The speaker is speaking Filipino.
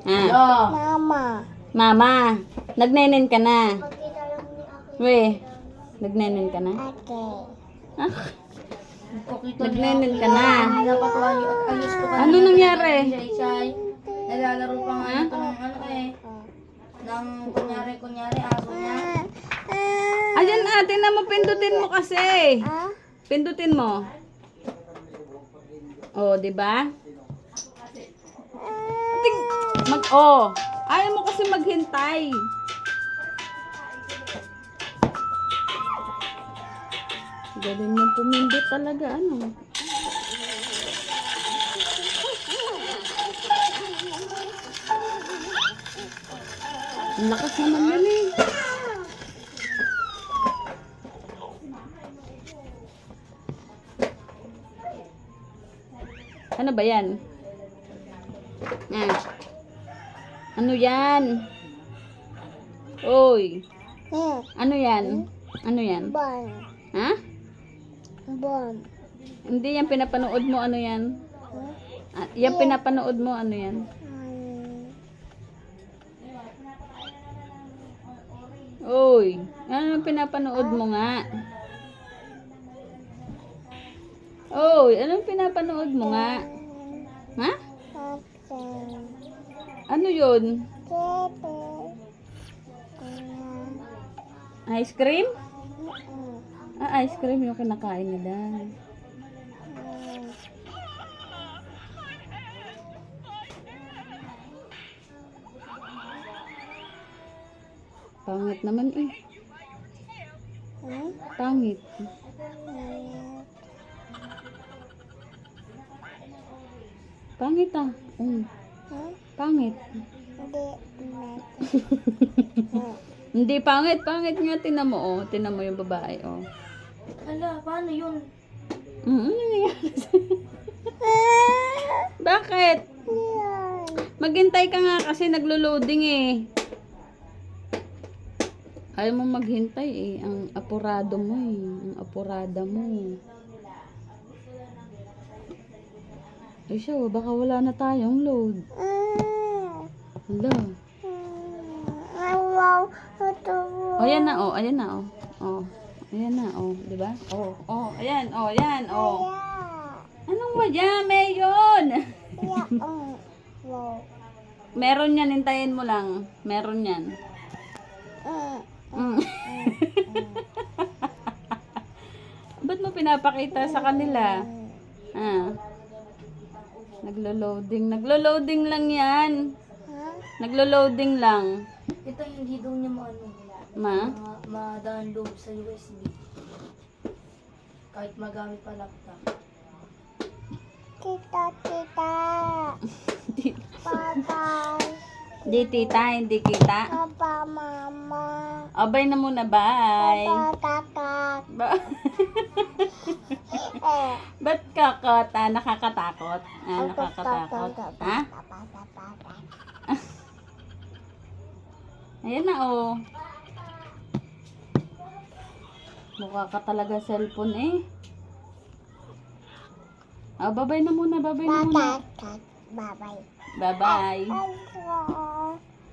Ah. Mama. Mama. Nagnenen ka na. We. Nagnenen ka na? Okay. Ah, Pakita nagnenen ka na. Ayos ko Ano nangyari? Isay. Nalalaro pa nga ito ng ano eh. Nang kunyari aso niya. Ayan ate na mo, pindutin mo kasi. Ah? Pindutin mo. Oh, di ba? Ayaw mo kasi maghintay. Galing mo pumindot talaga, ano? Ang lakas naman yan eh. Ano ba yan? Ano yan? Oy. Ano yan? Ano yan? Bon. Ha? Bon. Hindi yan pinapanood mo, ano yan? Yan pinapanood mo, ano yan? Oy. Ano pinapanood mo nga? Oy, anong pinapanood mo nga? Ha? Ano yun? Ice cream? Ice cream yung kinakain nila. Pangit naman eh. Pangit. Pangit ah. Pangit. Hindi pangit. Pangit nga. Tinan mo oh. Tinan mo yung babae oh. Hala, paano yun? Ano nangyayari sa'yo? Bakit? Maghintay ka nga kasi naglo-loading eh. Ayaw mo maghintay eh. Ang apurado mo eh. Ang apurada mo eh. Ay siya, baka wala na tayong load. Hala. Ayan na oh. Ayan na oh. Oh. Ayan na oh. Diba? Oh. Oh. Ayan. Oh. Ayan. Oh. Anong waya? Mayon! Meron yan. Hintayin mo lang. Meron yan. Ba't mo pinapakita sa kanila? Naglo-loading. Naglo-loading lang yan. Naglo-loading lang. Ito hindi daw niya ma-download sa USB. Kahit magamit pa laptop. Tita. Papa. Hindi tita, hindi kita. Papa, mama. Abay na muna, bye. Kakak. Ba't kakot? Nakakatakot? Nakakatakot. Ha? Ayan na oh. Mukha ka talaga cellphone eh. Babay na muna, babay na muna. Bye-bye. Bye-bye. Bye.